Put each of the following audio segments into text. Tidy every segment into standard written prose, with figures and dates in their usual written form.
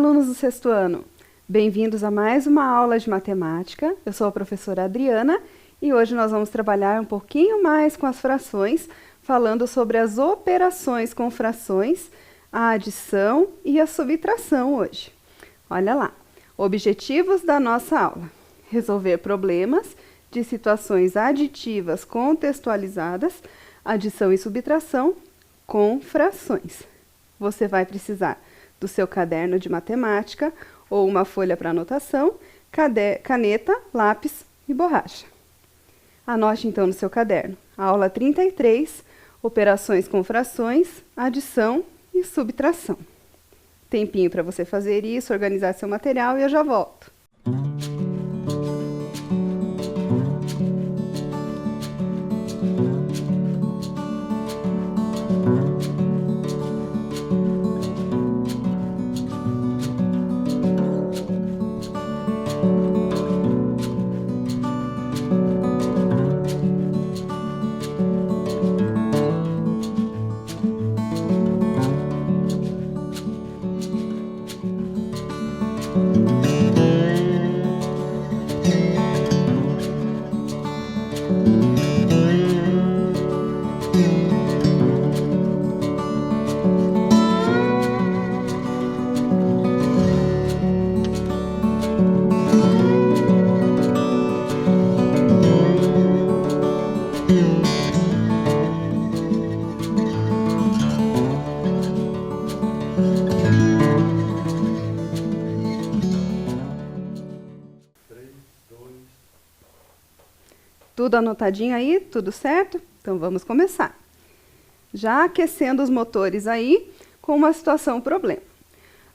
alunos do sexto ano! Bem-vindos a mais uma aula de matemática. Eu sou a professora Adriana e hoje nós vamos trabalhar um pouquinho mais com as frações, falando sobre as operações com frações, a adição e a subtração hoje. Olha lá, objetivos da nossa aula: resolver problemas de situações aditivas contextualizadas, adição e subtração com frações. Você vai precisar do seu caderno de matemática ou uma folha para anotação, caneta, lápis e borracha. Anote então no seu caderno. Aula 33, operações com frações, adição e subtração. Tempinho para você fazer isso, organizar seu material e eu já volto. Tudo anotadinho aí? Tudo certo? Então vamos começar. Já aquecendo os motores aí com uma situação problema.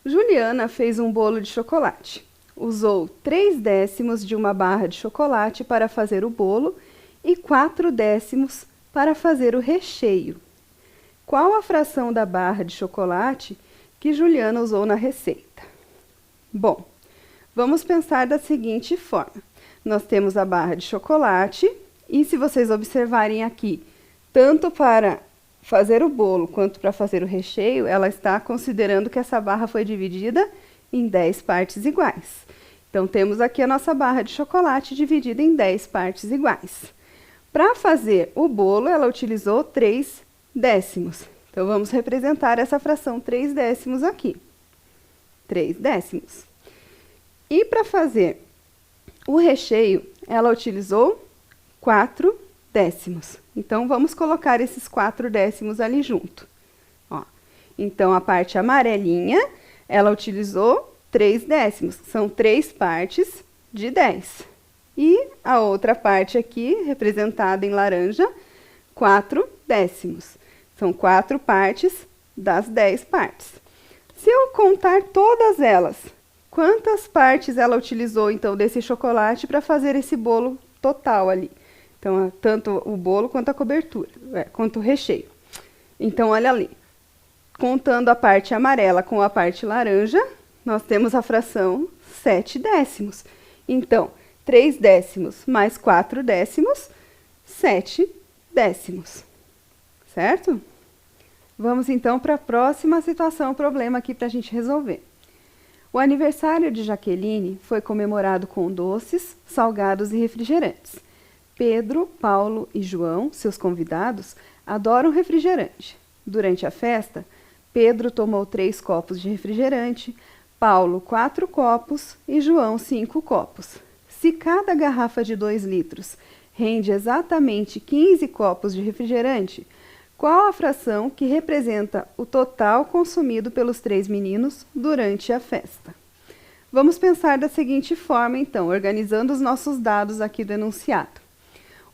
Juliana fez um bolo de chocolate. Usou 3/10 de uma barra de chocolate para fazer o bolo e 4/10 para fazer o recheio. Qual a fração da barra de chocolate que Juliana usou na receita? Bom, vamos pensar da seguinte forma. Nós temos a barra de chocolate e, se vocês observarem aqui, tanto para fazer o bolo quanto para fazer o recheio, ela está considerando que essa barra foi dividida em 10 partes iguais. Então, temos aqui a nossa barra de chocolate dividida em 10 partes iguais. Para fazer o bolo, ela utilizou 3/10. Então, vamos representar essa fração 3/10 aqui. 3/10. E para fazer o recheio, ela utilizou 4/10. Então, vamos colocar esses 4/10 ali junto. Ó. Então, a parte amarelinha, ela utilizou 3/10. São 3 partes de 10. E a outra parte aqui, representada em laranja, 4/10. São 4 partes das 10 partes. Se eu contar todas elas, quantas partes ela utilizou, então, desse chocolate para fazer esse bolo total ali? Então, tanto o bolo quanto a cobertura, quanto o recheio. Então, olha ali. Contando a parte amarela com a parte laranja, nós temos a fração 7/10. Então, 3/10 mais 4/10, 7/10. Certo? Vamos, então, para a próxima situação, problema aqui para a gente resolver. O aniversário de Jaqueline foi comemorado com doces, salgados e refrigerantes. Pedro, Paulo e João, seus convidados, adoram refrigerante. Durante a festa, Pedro tomou 3 copos de refrigerante, Paulo 4 copos e João 5 copos. Se cada garrafa de 2 litros rende exatamente 15 copos de refrigerante, qual a fração que representa o total consumido pelos 3 meninos durante a festa? Vamos pensar da seguinte forma, então, organizando os nossos dados aqui do enunciado.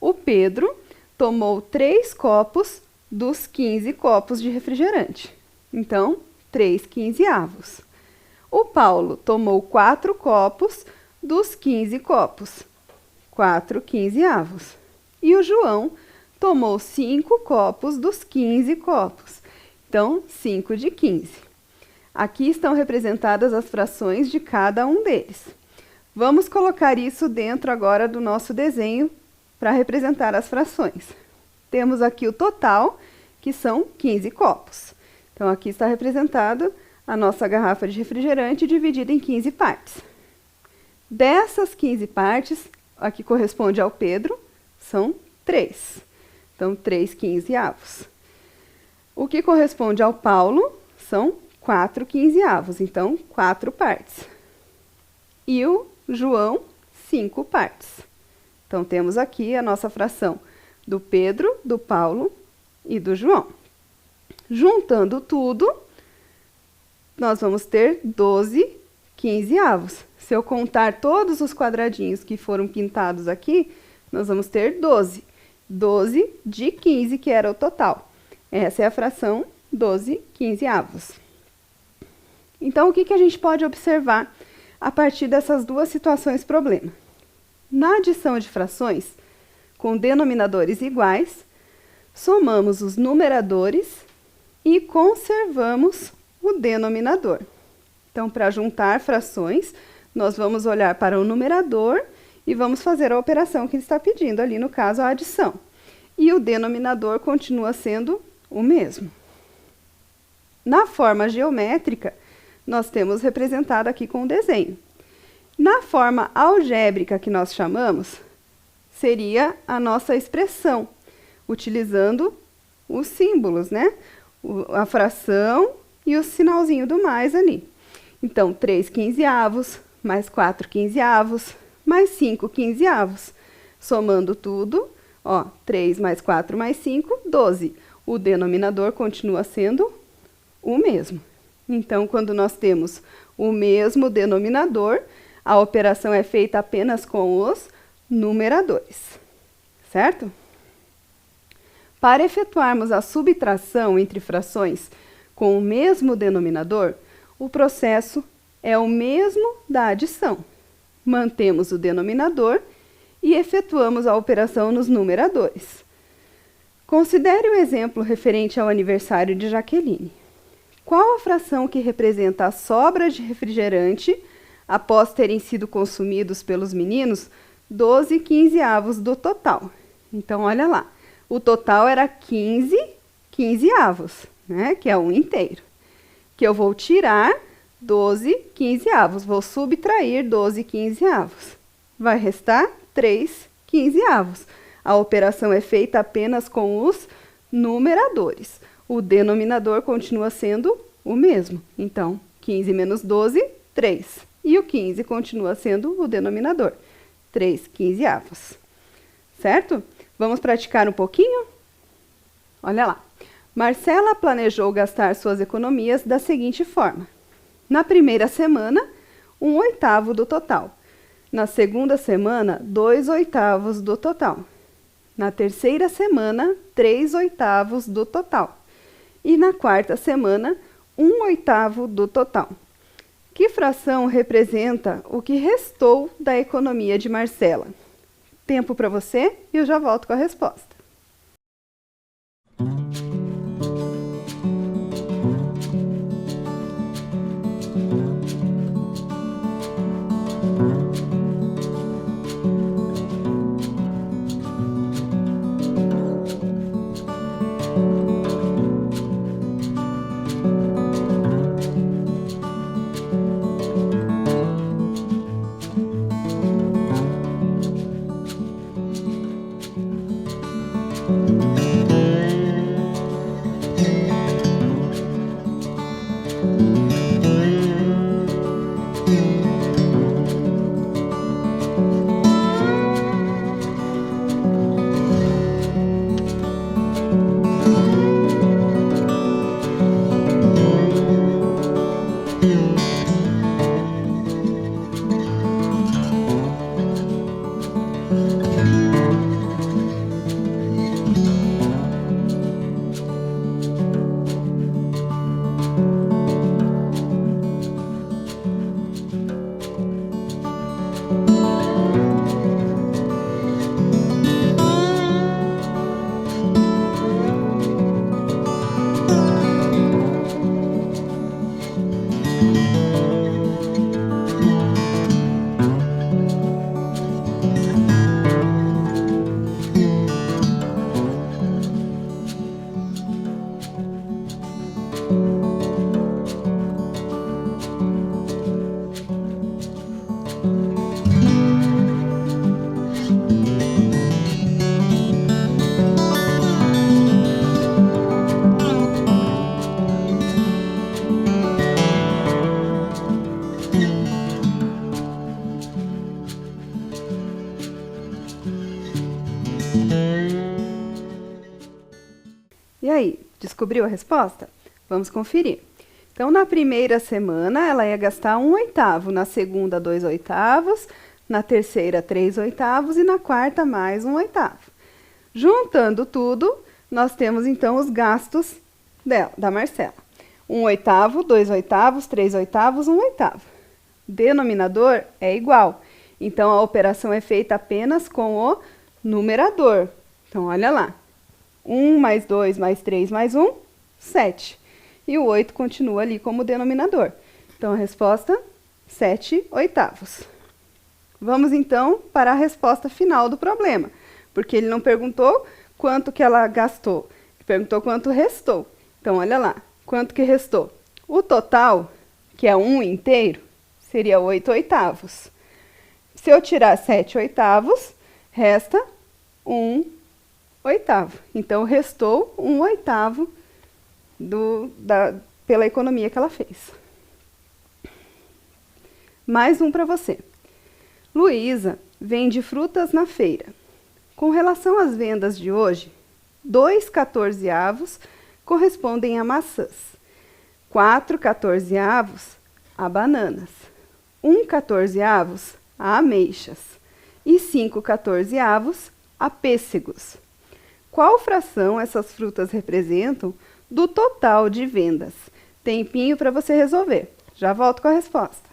O Pedro tomou 3 copos dos 15 copos de refrigerante. Então, 3 quinzeavos. O Paulo tomou 4 copos dos 15 copos. 4 quinzeavos. E o João tomou 5 copos dos 15 copos. Então, 5 de 15. Aqui estão representadas as frações de cada um deles. Vamos colocar isso dentro agora do nosso desenho para representar as frações. Temos aqui o total, que são 15 copos. Então, aqui está representado a nossa garrafa de refrigerante dividida em 15 partes. Dessas 15 partes, a que corresponde ao Pedro, são 3. Então, 3 quinzeavos. O que corresponde ao Paulo são 4 quinzeavos, então 4 partes. E o João, 5 partes. Então, temos aqui a nossa fração do Pedro, do Paulo e do João. Juntando tudo, nós vamos ter 12 quinzeavos. Se eu contar todos os quadradinhos que foram pintados aqui, nós vamos ter 12. 12 de 15, que era o total. Essa é a fração 12 quinzeavos. Então, o que a gente pode observar a partir dessas duas situações problema? Na adição de frações com denominadores iguais, somamos os numeradores e conservamos o denominador. Então, para juntar frações, nós vamos olhar para o numerador e vamos fazer a operação que ele está pedindo, ali no caso a adição. E o denominador continua sendo o mesmo. Na forma geométrica, nós temos representado aqui com o desenho. Na forma algébrica que nós chamamos, seria a nossa expressão, utilizando os símbolos, né? A fração e o sinalzinho do mais ali. Então, 3 quinzeavos, mais 4 quinzeavos, mais 5 quinzeavos. Somando tudo, ó, 3 mais 4 mais 5, 12. O denominador continua sendo o mesmo. Então, quando nós temos o mesmo denominador, a operação é feita apenas com os numeradores, certo? Para efetuarmos a subtração entre frações com o mesmo denominador, o processo é o mesmo da adição. Mantemos o denominador e efetuamos a operação nos numeradores. Considere o exemplo referente ao aniversário de Jaqueline. Qual a fração que representa a sobra de refrigerante após terem sido consumidos pelos meninos 12 quinzeavos do total? Então, olha lá. O total era 15 quinzeavos, né? Que é um inteiro. Que eu vou tirar 12 quinzeavos. Vou subtrair 12 quinzeavos. Vai restar 3 quinzeavos. A operação é feita apenas com os numeradores. O denominador continua sendo o mesmo. Então, 15 menos 12, 3. E o 15 continua sendo o denominador, 3 quinzeavos. Certo? Vamos praticar um pouquinho? Olha lá. Marcela planejou gastar suas economias da seguinte forma. Na primeira semana, 1/8 do total. Na segunda semana, 2/8 do total. Na terceira semana, 3/8 do total. E na quarta semana, 1/8 do total. Que fração representa o que restou da economia de Marcela? Tempo para você e eu já volto com a resposta. Descobriu a resposta? Vamos conferir. Então, na primeira semana, ela ia gastar 1/8, na segunda, 2/8, na terceira, 3/8 e na quarta, mais 1/8. Juntando tudo, nós temos, então, os gastos da Marcela. 1/8, 2/8, 3/8, 1/8. Denominador é igual. Então, a operação é feita apenas com o numerador. Então, olha lá. 1 mais 2 mais 3 mais 1, 7. E o 8 continua ali como denominador. Então, a resposta, 7/8. Vamos, então, para a resposta final do problema. Porque ele não perguntou quanto que ela gastou. Ele perguntou quanto restou. Então, olha lá. Quanto que restou? O total, que é 1 inteiro, seria 8/8. Se eu tirar 7/8, resta 1/8. Então, restou 1/8 pela economia que ela fez. Mais um para você. Luísa vende frutas na feira. Com relação às vendas de hoje, 2/14 correspondem a maçãs, 4/14 a bananas, 1/14 a ameixas e 5/14 a pêssegos. Qual fração essas frutas representam do total de vendas? Tempinho para você resolver. Já volto com a resposta.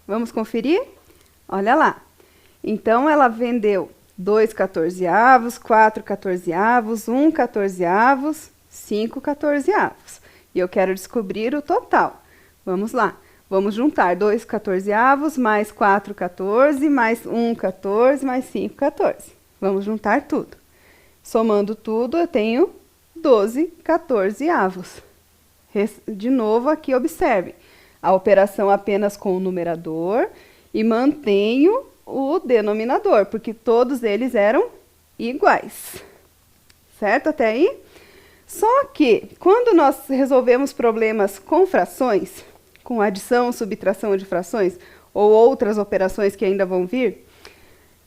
Vamos conferir? Olha lá. Então, ela vendeu 2/14, 4/14, 1/14, 5/14. E eu quero descobrir o total. Vamos lá. Vamos juntar 2/14 mais 4/14 mais 1/14 mais 5/14. Vamos juntar tudo. Somando tudo, eu tenho 12/14. De novo, aqui observe. A operação apenas com o numerador e mantenho o denominador, porque todos eles eram iguais. Certo até aí? Só que, quando nós resolvemos problemas com frações, com adição, subtração de frações, ou outras operações que ainda vão vir,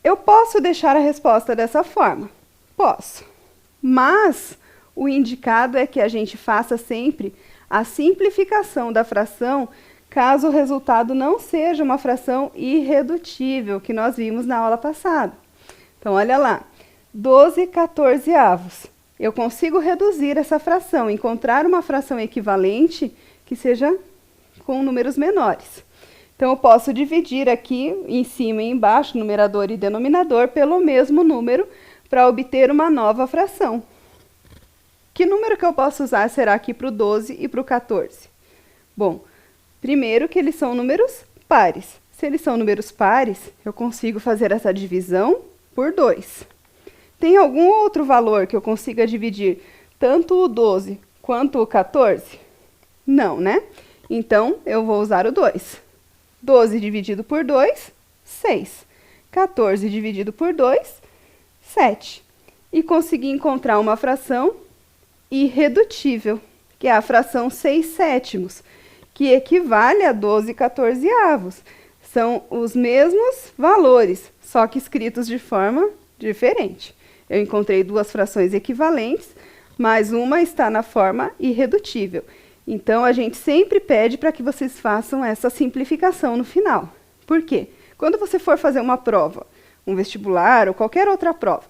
eu posso deixar a resposta dessa forma? Posso. Mas o indicado é que a gente faça sempre a simplificação da fração, caso o resultado não seja uma fração irredutível, que nós vimos na aula passada. Então, olha lá, 12/14. Eu consigo reduzir essa fração, encontrar uma fração equivalente que seja com números menores. Então, eu posso dividir aqui, em cima e embaixo, numerador e denominador, pelo mesmo número, para obter uma nova fração. Que número que eu posso usar será aqui para o 12 e para o 14? Bom, primeiro que eles são números pares. Se eles são números pares, eu consigo fazer essa divisão por 2. Tem algum outro valor que eu consiga dividir tanto o 12 quanto o 14? Não, né? Então, eu vou usar o 2. 12 dividido por 2, 6. 14 dividido por 2, 7. E consegui encontrar uma fração irredutível, que é a fração 6/7, que equivale a 12/14. São os mesmos valores, só que escritos de forma diferente. Eu encontrei duas frações equivalentes, mas uma está na forma irredutível. Então, a gente sempre pede para que vocês façam essa simplificação no final. Por quê? Quando você for fazer uma prova, um vestibular ou qualquer outra prova,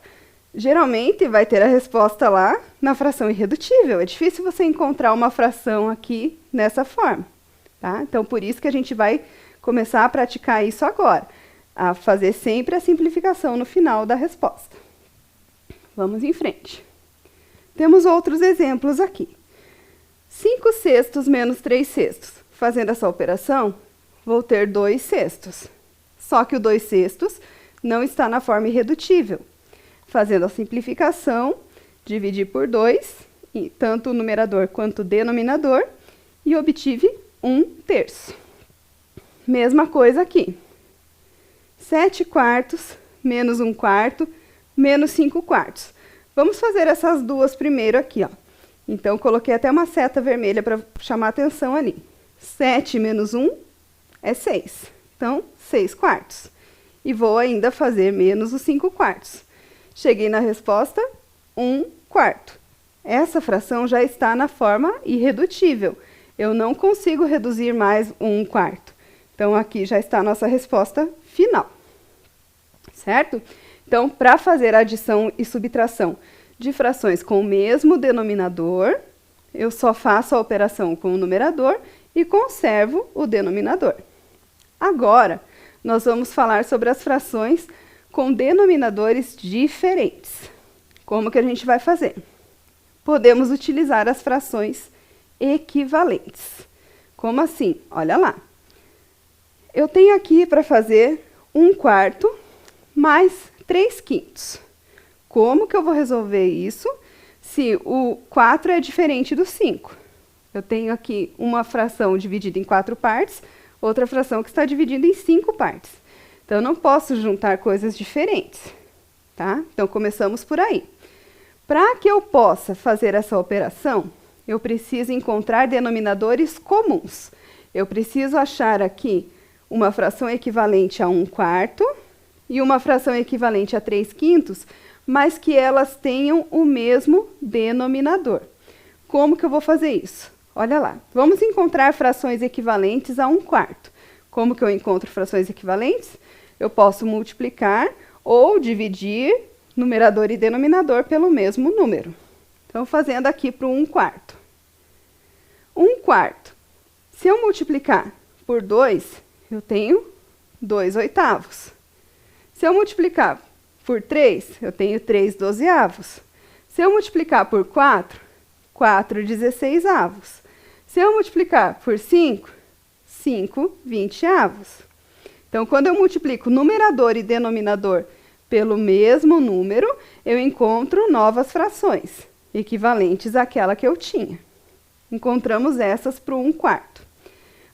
geralmente vai ter a resposta lá na fração irredutível. É difícil você encontrar uma fração aqui nessa forma, tá? Então, por isso que a gente vai começar a praticar isso agora, a fazer sempre a simplificação no final da resposta. Vamos em frente. Temos outros exemplos aqui. 5/6 menos 3/6. Fazendo essa operação, vou ter 2/6. Só que o 2/6 não está na forma irredutível. Fazendo a simplificação, dividi por 2, tanto o numerador quanto o denominador, e obtive 1/3. Mesma coisa aqui. 7/4 menos 1/4 menos 5/4. Vamos fazer essas duas primeiro aqui, ó. Então, coloquei até uma seta vermelha para chamar a atenção ali. 7 menos 1 é 6. Então, 6/4. E vou ainda fazer menos os 5/4. Cheguei na resposta 1/4. Essa fração já está na forma irredutível. Eu não consigo reduzir mais 1/4. Então, aqui já está a nossa resposta final. Certo? Então, para fazer adição e subtração de frações com o mesmo denominador, eu só faço a operação com o numerador e conservo o denominador. Agora, nós vamos falar sobre as frações com denominadores diferentes. Como que a gente vai fazer? Podemos utilizar as frações equivalentes. Como assim? Olha lá. Eu tenho aqui para fazer 1/4 mais 3/5. Como que eu vou resolver isso se o 4 é diferente do 5? Eu tenho aqui uma fração dividida em 4 partes, outra fração que está dividida em 5 partes. Então, eu não posso juntar coisas diferentes, tá? Então, começamos por aí. Para que eu possa fazer essa operação, eu preciso encontrar denominadores comuns. Eu preciso achar aqui uma fração equivalente a 1/4 e uma fração equivalente a 3/5, mas que elas tenham o mesmo denominador. Como que eu vou fazer isso? Olha lá, vamos encontrar frações equivalentes a 1/4. Como que eu encontro frações equivalentes? Eu posso multiplicar ou dividir numerador e denominador pelo mesmo número. Então, fazendo aqui para o 1/4. 1/4. Se eu multiplicar por 2, eu tenho 2/8. Se eu multiplicar por 3, eu tenho 3/12. Se eu multiplicar por 4, 4/16. Se eu multiplicar por 5, 5/20. Então, quando eu multiplico numerador e denominador pelo mesmo número, eu encontro novas frações, equivalentes àquela que eu tinha. Encontramos essas para o 1/4.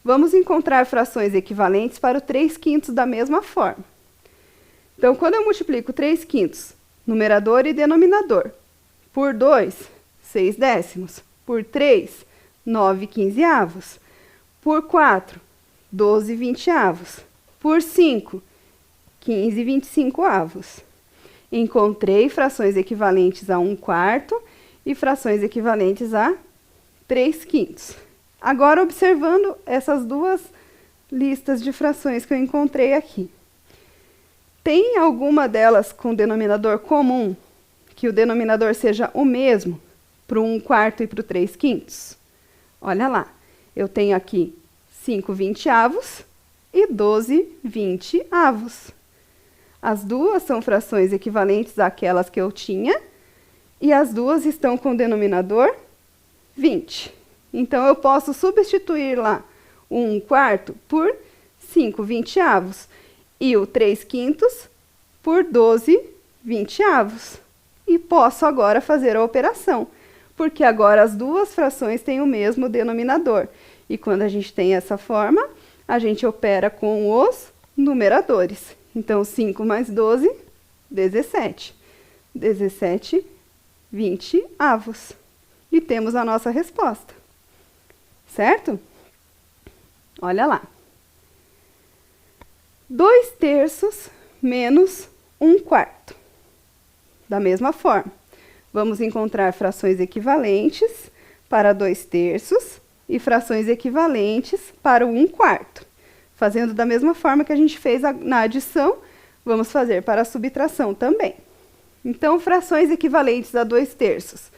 Vamos encontrar frações equivalentes para o 3/5 da mesma forma. Então, quando eu multiplico 3/5, numerador e denominador, por 2, 6/10, por 3, 9/15, por 4, 12/20, por 5, 15/25. Encontrei frações equivalentes a 1/4 e frações equivalentes a 3/5. Agora, observando essas duas listas de frações que eu encontrei aqui. Tem alguma delas com denominador comum, que o denominador seja o mesmo para o 1/4 e para o 3/5? Olha lá, eu tenho aqui 5/20 e 12/20. As duas são frações equivalentes àquelas que eu tinha e as duas estão com o denominador 20. Então, eu posso substituir lá o 1/4 por 5/20 e o 3/5 por 12/20. E posso agora fazer a operação, porque agora as duas frações têm o mesmo denominador. E quando a gente tem essa forma, a gente opera com os numeradores. Então, 5 mais 12, 17. 17/20. E temos a nossa resposta. Certo? Olha lá. 2/3 menos 1/4. Da mesma forma, vamos encontrar frações equivalentes para 2/3 e frações equivalentes para o 1/4. Fazendo da mesma forma que a gente fez na adição, vamos fazer para a subtração também. Então, frações equivalentes a 2/3.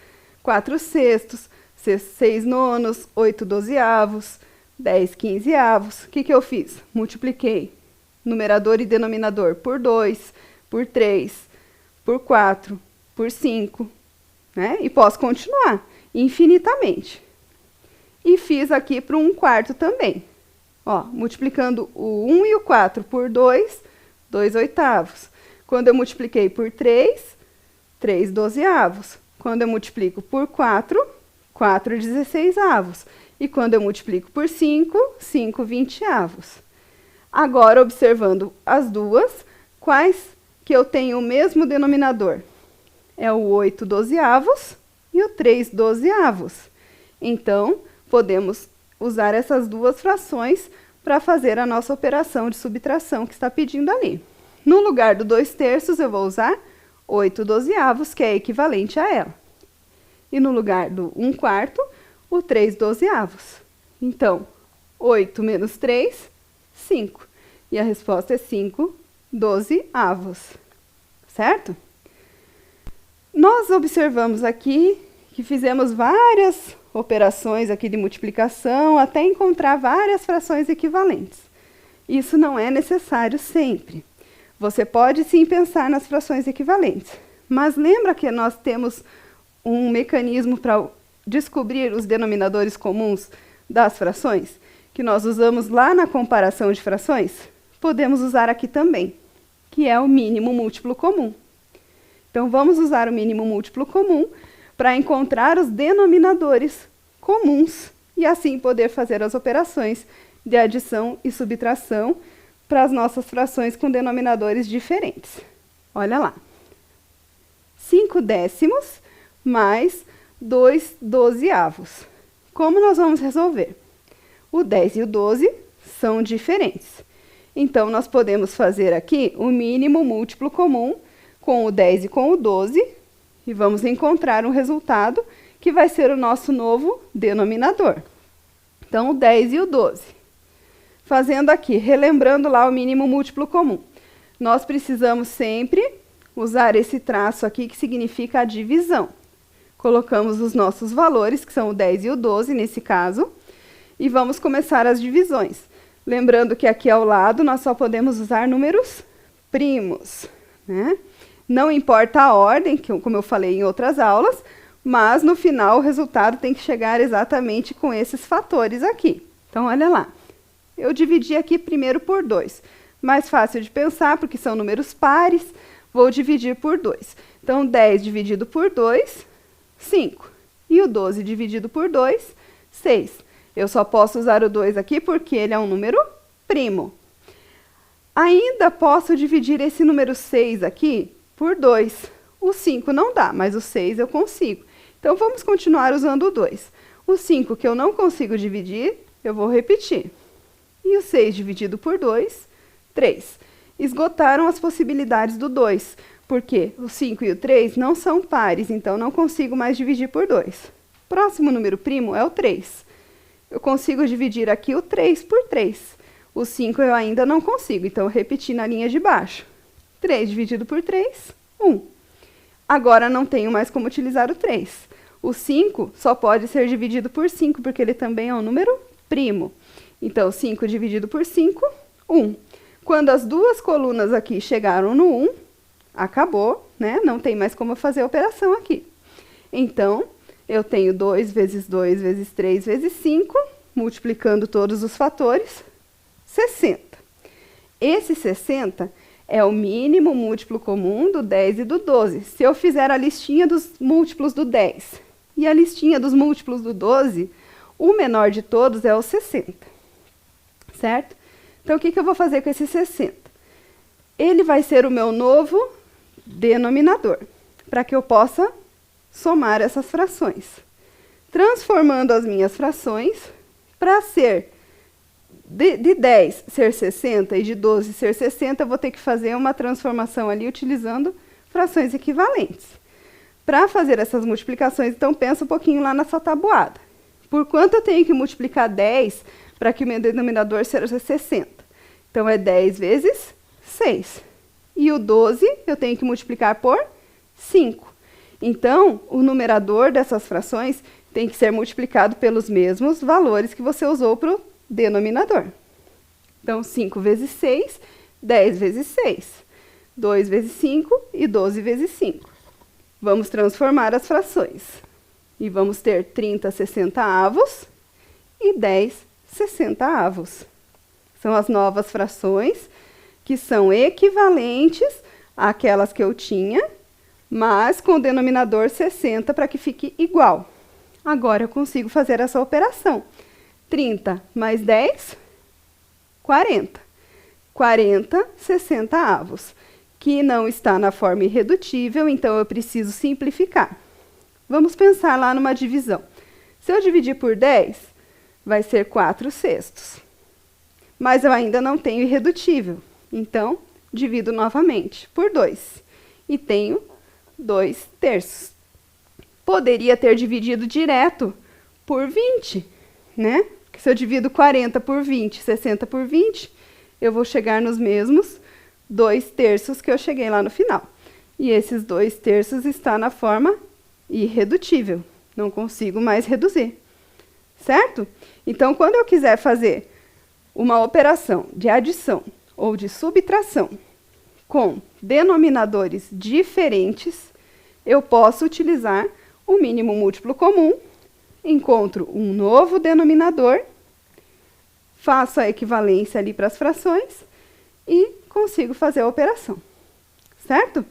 4/6, 6/9, 8/12, 10/15. O que eu fiz? Multipliquei numerador e denominador por 2, por 3, por 4, por 5, né? E posso continuar infinitamente. E fiz aqui para o 1/4 também. Ó, multiplicando o 1 e o 4 por 2, 2/8. Quando eu multipliquei por 3, 3/12. Quando eu multiplico por 4, 4/16. E quando eu multiplico por 5, 5/20. Agora, observando as duas, quais que eu tenho o mesmo denominador? É o 8/12 e o 3/12. Então, podemos usar essas duas frações para fazer a nossa operação de subtração que está pedindo ali. No lugar do 2/3, eu vou usar 8/12, que é equivalente a ela. E no lugar do 1/4, o 3/12. Então, 8 menos 3, 5. E a resposta é 5/12. Certo? Nós observamos aqui que fizemos várias operações aqui de multiplicação até encontrar várias frações equivalentes. Isso não é necessário sempre. Você pode sim pensar nas frações equivalentes, mas lembra que nós temos um mecanismo para descobrir os denominadores comuns das frações, que nós usamos lá na comparação de frações? Podemos usar aqui também, que é o mínimo múltiplo comum. Então, vamos usar o mínimo múltiplo comum para encontrar os denominadores comuns e assim poder fazer as operações de adição e subtração para as nossas frações com denominadores diferentes. Olha lá. 5/10 mais 2/12. Como nós vamos resolver? O 10 e o 12 são diferentes. Então, nós podemos fazer aqui o mínimo múltiplo comum com o 10 e com o 12, e vamos encontrar um resultado que vai ser o nosso novo denominador. Então, o 10 e o 12. Fazendo aqui, relembrando lá o mínimo múltiplo comum. Nós precisamos sempre usar esse traço aqui que significa a divisão. Colocamos os nossos valores, que são o 10 e o 12 nesse caso, e vamos começar as divisões. Lembrando que aqui ao lado nós só podemos usar números primos, né? Não importa a ordem, como eu falei em outras aulas, mas no final o resultado tem que chegar exatamente com esses fatores aqui. Então, olha lá. Eu dividi aqui primeiro por 2. Mais fácil de pensar, porque são números pares, vou dividir por 2. Então, 10 dividido por 2, 5. E o 12 dividido por 2, 6. Eu só posso usar o 2 aqui porque ele é um número primo. Ainda posso dividir esse número 6 aqui por 2. O 5 não dá, mas o 6 eu consigo. Então, vamos continuar usando o 2. O 5 que eu não consigo dividir, eu vou repetir. E o 6 dividido por 2, 3. Esgotaram as possibilidades do 2, porque o 5 e o 3 não são pares, então não consigo mais dividir por 2. Próximo número primo é o 3. Eu consigo dividir aqui o 3 por 3. O 5 eu ainda não consigo, então eu repeti na linha de baixo. 3 dividido por 3, 1. Agora não tenho mais como utilizar o 3. O 5 só pode ser dividido por 5, porque ele também é um número primo. Então, 5 dividido por 5, 1. Quando as duas colunas aqui chegaram no 1, acabou, né? Não tem mais como fazer a operação aqui. Então, eu tenho 2 vezes 2 vezes 3 vezes 5, multiplicando todos os fatores, 60. Esse 60 é o mínimo múltiplo comum do 10 e do 12. Se eu fizer a listinha dos múltiplos do 10 e a listinha dos múltiplos do 12, o menor de todos é o 60, certo? Então, o que eu vou fazer com esse 60? Ele vai ser o meu novo denominador, para que eu possa somar essas frações. Transformando as minhas frações, para ser de 10 ser 60 e de 12 ser 60, eu vou ter que fazer uma transformação ali utilizando frações equivalentes. Para fazer essas multiplicações, então, pensa um pouquinho lá na sua tabuada. Por quanto eu tenho que multiplicar 10 para que o meu denominador seja 60? Então, é 10 vezes 6. E o 12 eu tenho que multiplicar por 5. Então, o numerador dessas frações tem que ser multiplicado pelos mesmos valores que você usou para o denominador. Então, 5 vezes 6, 10 vezes 6. 2 vezes 5 e 12 vezes 5. Vamos transformar as frações. E vamos ter 30 60avos e 10 60avos. São as novas frações que são equivalentes àquelas que eu tinha, mas com o denominador 60 para que fique igual. Agora eu consigo fazer essa operação. 30 mais 10, 40. 40 60avos, que não está na forma irredutível, então eu preciso simplificar. Vamos pensar lá numa divisão. Se eu dividir por 10, vai ser 4 sextos. Mas eu ainda não tenho irredutível, então divido novamente por 2 e tenho 2 terços. Poderia ter dividido direto por 20, né? Porque se eu divido 40 por 20, 60 por 20, eu vou chegar nos mesmos 2 terços que eu cheguei lá no final. E esses 2 terços está na forma irredutível. Não consigo mais reduzir, certo? Então, quando eu quiser fazer uma operação de adição ou de subtração com denominadores diferentes, eu posso utilizar o mínimo múltiplo comum, encontro um novo denominador, faço a equivalência ali para as frações e consigo fazer a operação, certo?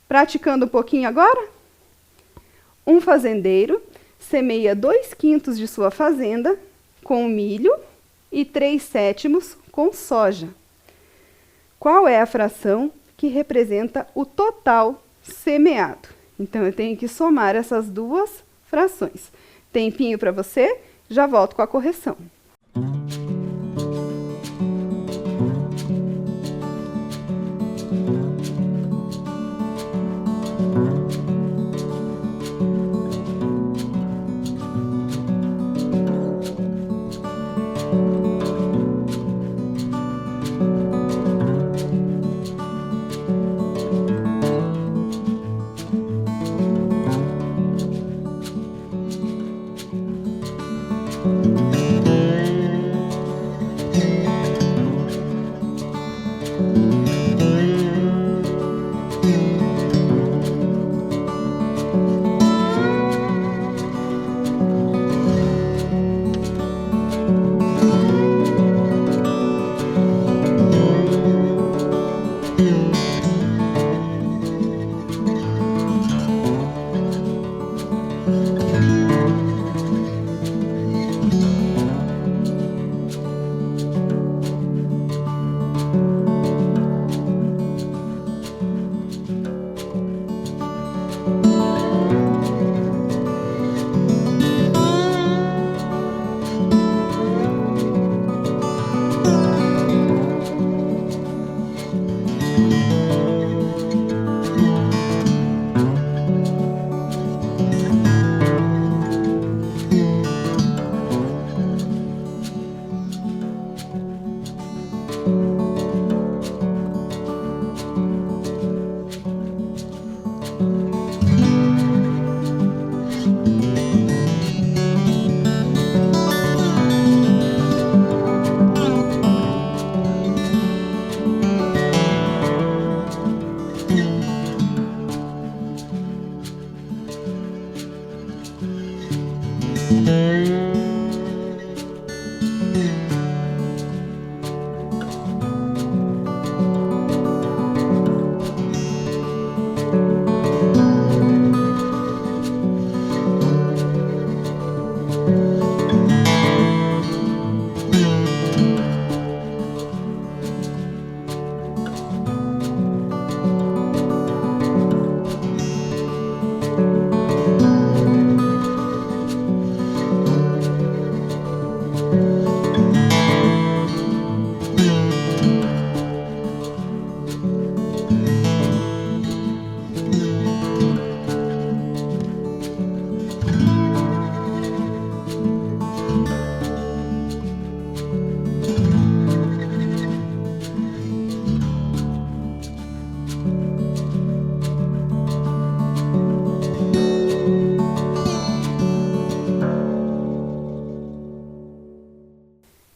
Praticando um pouquinho agora. Um fazendeiro semeia 2/5 de sua fazenda com milho e 3/7 com soja. Qual é a fração que representa o total semeado? Então, eu tenho que somar essas duas frações. Tempinho para você, já volto com a correção.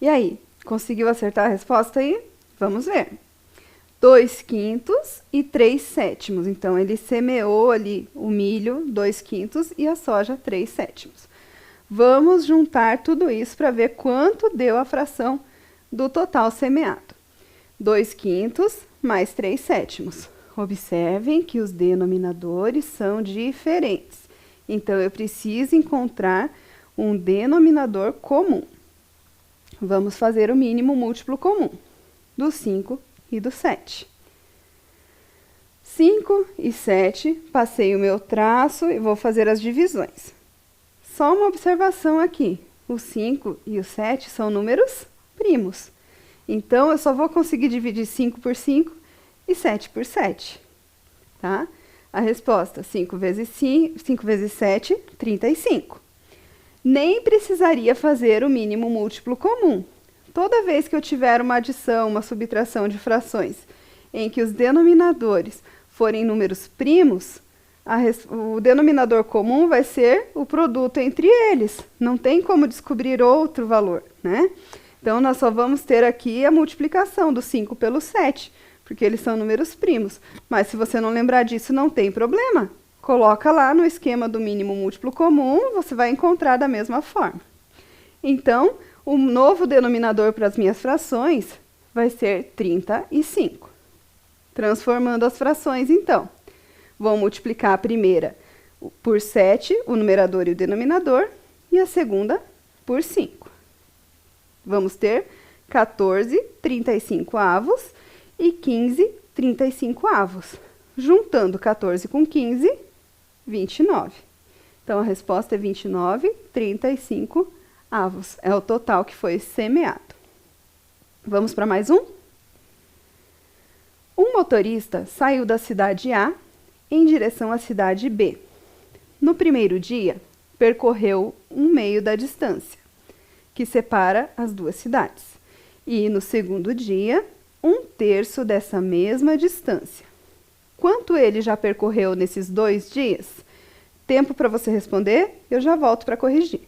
E aí, conseguiu acertar a resposta aí? Vamos ver. 2/5 e 3/7. Então, ele semeou ali o milho 2/5 e a soja 3/7. Vamos juntar tudo isso para ver quanto deu a fração do total semeado. 2/5 mais 3/7. Observem que os denominadores são diferentes. Então, eu preciso encontrar um denominador comum. Vamos fazer o mínimo múltiplo comum do 5 e do 7. 5 e 7, passei o meu traço e vou fazer as divisões. Só uma observação aqui, o 5 e o 7 são números primos. Então, eu só vou conseguir dividir 5 por 5 e 7 por 7, tá? A resposta, 5 vezes 7, 35. Nem precisaria fazer o mínimo múltiplo comum. Toda vez que eu tiver uma adição, uma subtração de frações, em que os denominadores forem números primos, o denominador comum vai ser o produto entre eles. Não tem como descobrir outro valor, né? Então, nós só vamos ter aqui a multiplicação do 5 pelo 7, porque eles são números primos. Mas se você não lembrar disso, não tem problema. Coloca lá no esquema do mínimo múltiplo comum, você vai encontrar da mesma forma. Então, o novo denominador para as minhas frações vai ser 35. Transformando as frações, então. Vou multiplicar a primeira por 7, o numerador e o denominador, e a segunda por 5. Vamos ter 14 35avos e 15 35avos. Juntando 14 com 15, 29. Então, a resposta é 29 35avos. É o total que foi semeado. Vamos para mais um? Um motorista saiu da cidade A em direção à cidade B. No primeiro dia, percorreu 1/2 da distância que separa as duas cidades. E no segundo dia, 1/3 dessa mesma distância. Quanto ele já percorreu nesses 2 dias? Tempo para você responder, eu já volto para corrigir.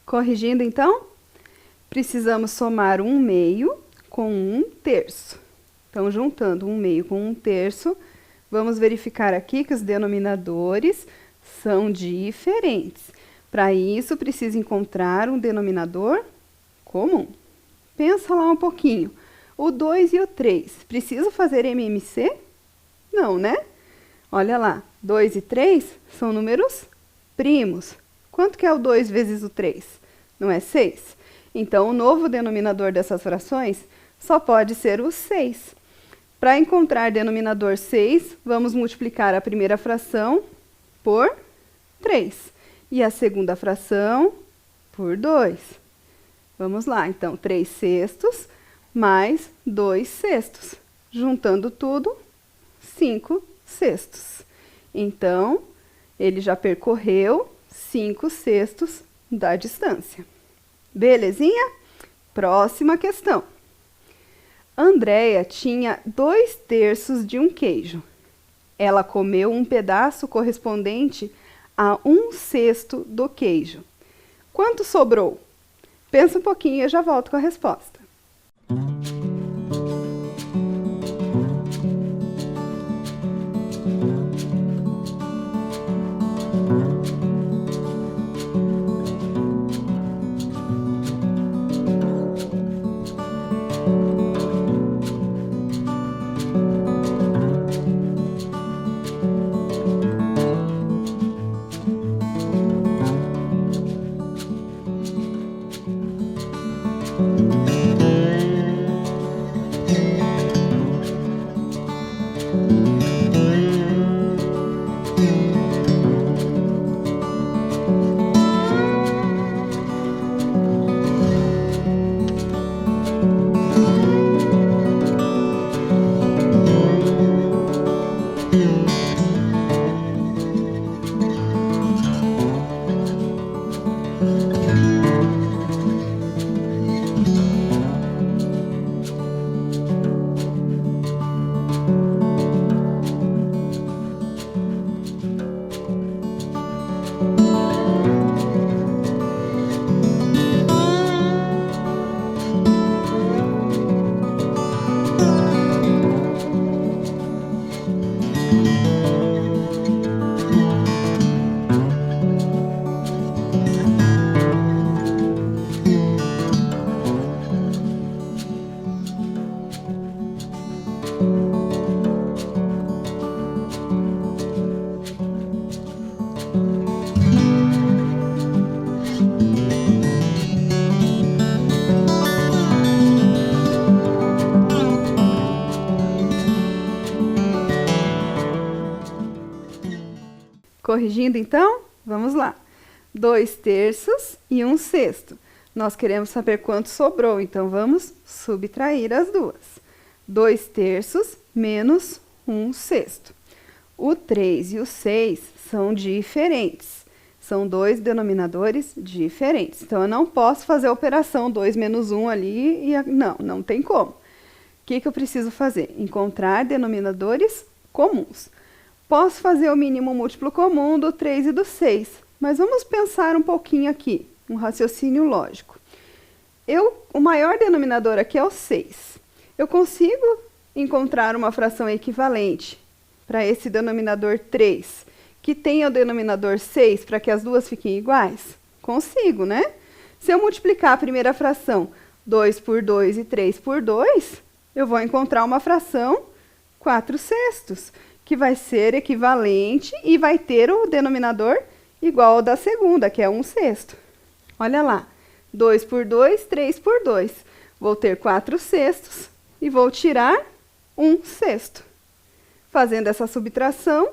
Corrigindo, então, precisamos somar 1/2 com 1/3. Então, juntando 1/2 com 1/3, vamos verificar aqui que os denominadores são diferentes. Para isso, preciso encontrar um denominador comum. Pensa lá um pouquinho. O 2 e o 3, preciso fazer MMC? Não, né? Olha lá, 2 e 3 são números primos. Quanto que é o 2 vezes o 3? Não é 6? Então, o novo denominador dessas frações só pode ser o 6. Para encontrar denominador 6, vamos multiplicar a primeira fração por 3 e a segunda fração por 2. Vamos lá, então, 3 sextos mais 2 sextos. Juntando tudo, 5 sextos. Então, ele já percorreu 5 sextos da distância. Belezinha? Próxima questão. Andréia tinha 2/3 de um queijo. Ela comeu um pedaço correspondente a 1/6 do queijo. Quanto sobrou? Pensa um pouquinho e eu já volto com a resposta. Corrigindo, então, vamos lá. 2/3 e 1/6. Nós queremos saber quanto sobrou, então vamos subtrair as duas. 2/3 menos 1/6. O 3 e o 6 são diferentes. São dois denominadores diferentes. Então, eu não posso fazer a operação 2 menos 1 ali. Não tem como. O que eu preciso fazer? Encontrar denominadores comuns. Posso fazer o mínimo múltiplo comum do 3 e do 6, mas vamos pensar um pouquinho aqui, um raciocínio lógico. O maior denominador aqui é o 6. Eu consigo encontrar uma fração equivalente para esse denominador 3, que tenha o denominador 6, para que as duas fiquem iguais? Consigo, né? Se eu multiplicar a primeira fração 2 por 2 e 3 por 2, eu vou encontrar uma fração 4/6, que vai ser equivalente e vai ter o denominador igual ao da segunda, que é 1/6. Olha lá, 2 por 2, 3 por 2. Vou ter 4/6 e vou tirar 1/6. Fazendo essa subtração,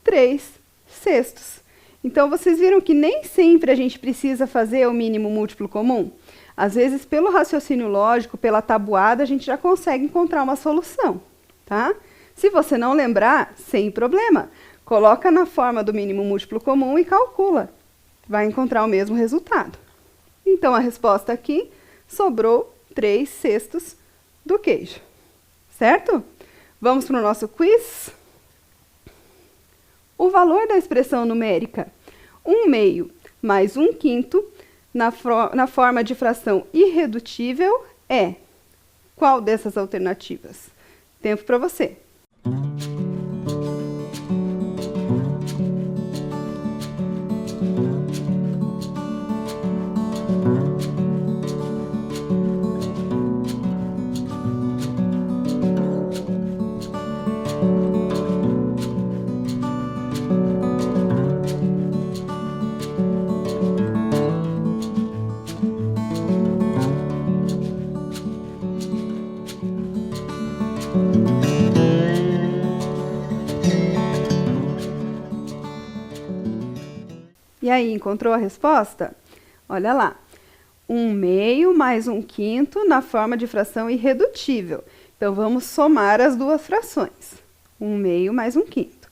3/6. Então, vocês viram que nem sempre a gente precisa fazer o mínimo múltiplo comum? Às vezes, pelo raciocínio lógico, pela tabuada, a gente já consegue encontrar uma solução, tá? Se você não lembrar, sem problema, coloca na forma do mínimo múltiplo comum e calcula. Vai encontrar o mesmo resultado. Então, a resposta aqui sobrou 3/6 do queijo. Certo? Vamos para o nosso quiz? O valor da expressão numérica 1/2 mais 1/5 na forma de fração irredutível é qual dessas alternativas? Tempo para você. E aí, encontrou a resposta? Olha lá. 1/2 mais 1/5 na forma de fração irredutível. Então, vamos somar as duas frações. 1/2 mais 1/5.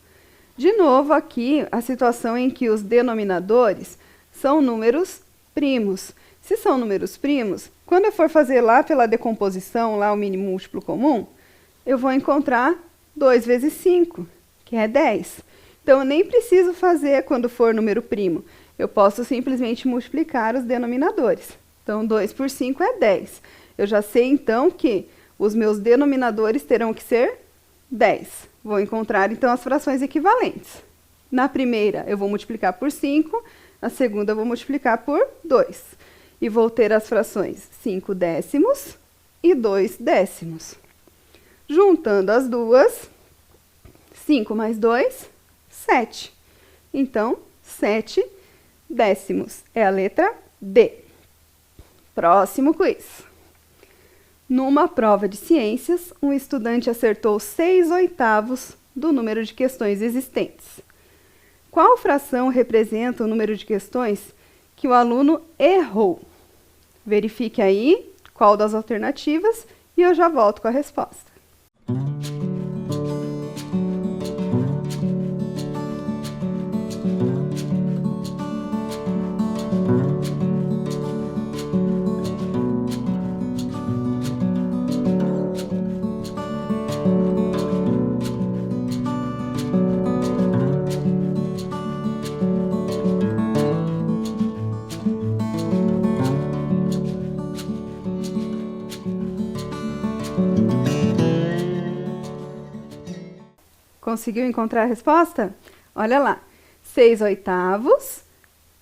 De novo, aqui, a situação em que os denominadores são números primos. Se são números primos, quando eu for fazer lá pela decomposição, lá o mínimo múltiplo comum, eu vou encontrar 2 vezes 5, que é 10. Então, eu nem preciso fazer quando for número primo. Eu posso simplesmente multiplicar os denominadores. Então, 2 por 5 é 10. Eu já sei, então, que os meus denominadores terão que ser 10. Vou encontrar, então, as frações equivalentes. Na primeira, eu vou multiplicar por 5. Na segunda, eu vou multiplicar por 2. E vou ter as frações 5 décimos e 2 décimos. Juntando as duas, 5 mais 2, 7. Então, 7 décimos é a letra D. Próximo quiz. Numa prova de ciências, um estudante acertou 6/8 do número de questões existentes. Qual fração representa o número de questões que o aluno errou? Verifique aí qual das alternativas e eu já volto com a resposta. Conseguiu encontrar a resposta? Olha lá, 6/8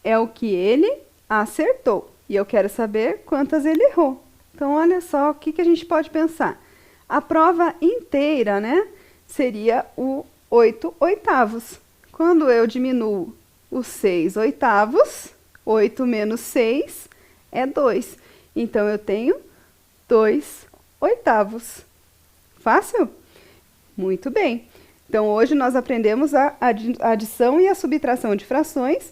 é o que ele acertou. E eu quero saber quantas ele errou. Então, olha só o que a gente pode pensar. A prova inteira, né, seria o 8/8. Quando eu diminuo os 6/8, 8 menos 6 é 2. Então, eu tenho 2/8. Fácil? Muito bem. Então, hoje nós aprendemos a adição e a subtração de frações,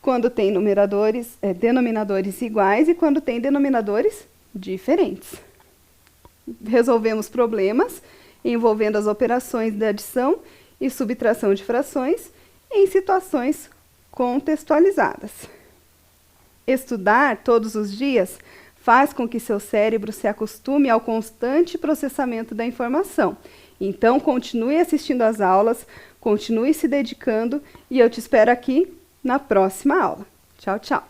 quando tem denominadores iguais e quando tem denominadores diferentes. Resolvemos problemas envolvendo as operações de adição e subtração de frações em situações contextualizadas. Estudar todos os dias faz com que seu cérebro se acostume ao constante processamento da informação. Então, continue assistindo às aulas, continue se dedicando e eu te espero aqui na próxima aula. Tchau, tchau!